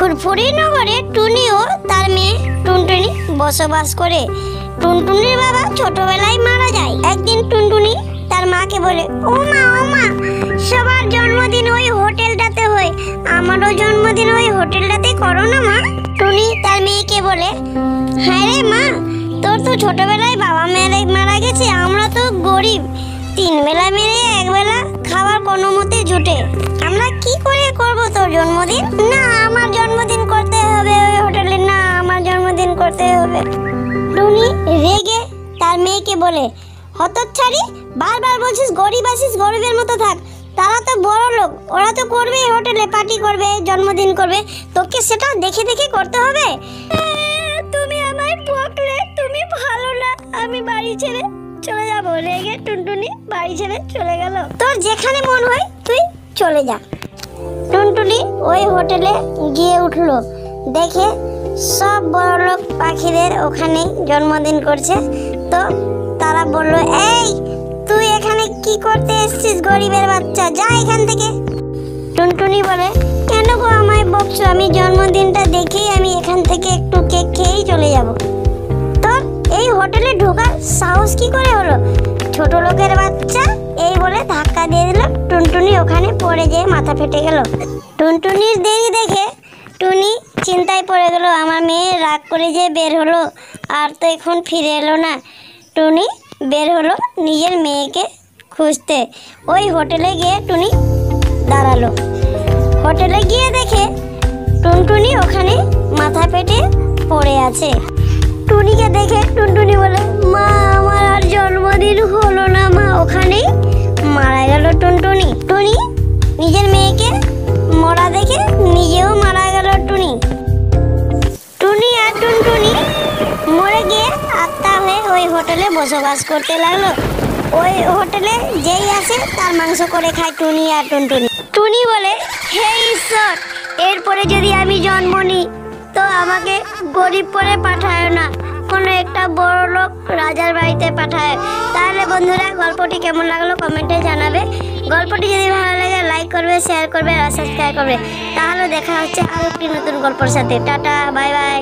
ফুরফুরি নগরে টুনি ও তার মেয়ে টুনটুনি বসবাস করে। টুনটুনির বাবা ছোটবেলায় মারা যায়। একদিন টুনটুনি তার মাকে বলে, ও মা, সবার জন্মদিন ওই হোটেলটাতে হয়, আমারও জন্মদিন ওই হোটেলটাতে করো না মা। টুনি তার মেয়েকে বলে, হ্যাঁ রে মা, তোর তো ছোটবেলায় বাবা মারা গেছে, আমরা তো গরিব, 3 বেলা মেরে 1 বেলা খাবার কোনো মতে জুটে, আমরা কি করে করব তোর জন্মদিন? না, আমার জন্মদিন করতে হবে ওই হোটেলে, না, আমার জন্মদিন করতে হবে। টুনি রেগে তার মেয়েকে বলে, হতচ্ছাড়ি, বারবার বলছিস গরিব আসিস, গরিবের মতো থাক, তারা তো বড় লোক, ওরা তো করবে হোটেলে পার্টি করবে, জন্মদিন করবে, তোকে সেটা দেখে দেখে করতে হবে? তুমি আমায় বকলে, তুমি ভালো না, আমি বাড়ি ছেড়ে চলে যাব। রেগে টুনটুনি বাড়ি ছেড়ে চলে গেল। তোর যেখানে মন হয় তুই চলে যা। টুনটুনি ওই হোটেলে গিয়ে উঠলো, দেখে সব বড়লোক পাখিদের ওখানে জন্মদিন করছে। তো তারা বলল, এই তুই এখানে কি করতে এসেছিস গরিবের বাচ্চা, যা এখান থেকে। টুনটুনি বলে, কেন গো আমায় বকছো, আমি জন্মদিনটা দেখেই আমি এখান থেকে একটু কেক খেয়েই চলে যাব। তোর এই হোটেলে ঢোকার সাহস কি করে হলো, ছোট লোকের বাচ্চা, এই বলে ধাক্কা দিয়ে দিল। টুনটুনি ওখানে পড়ে যেয়ে মাথা ফেটে গেল। টুনটুনির দেরি দেখে টুনি চিন্তায় পড়ে গেল, আমার মেয়ে রাগ করে যে বের হলো, আর তো এখন ফিরে এলো না। টুনি বের হলো নিজের মেয়েকে খুঁজতে। ওই হোটেলে গিয়ে টুনি দাঁড়ালো। হোটেলে গিয়ে দেখে টুনটুনি ওখানে মাথা পেটে পড়ে আছে। টুনিকে দেখে টুনটুনি বলে, মা, আমার আর জন্মদিন হলো না মা। ওখানেই মারা গেল টুনটুনি। টুনি নিজের মেয়েকে মরা দেখে নিজেও মারা গেল। টুনি আর টুনটুনি মরে গিয়ে আত্মা হয়ে ওই হোটেলে বসবাস করতে লাগলো। ওই হোটেলে যেই আসে তার মাংস করে খায় টুনি আর টুনটুনি। টুনি বলে, হে ঈশ্বর, এরপরে যদি আমি জন্ম নিই তো আমাকে গরিব করে পাঠায় না, কোনো একটা বড় লোক রাজার বাড়িতে পাঠায়। তাহলে বন্ধুরা, গল্পটি কেমন লাগলো কমেন্টে জানাবে। গল্পটি যদি ভালো লাগে লাইক করবে, শেয়ার করবে আর সাবস্ক্রাইব করবে। তাহলে দেখা হচ্ছে আরো একটি নতুন গল্পের সাথে। Tata, bye bye.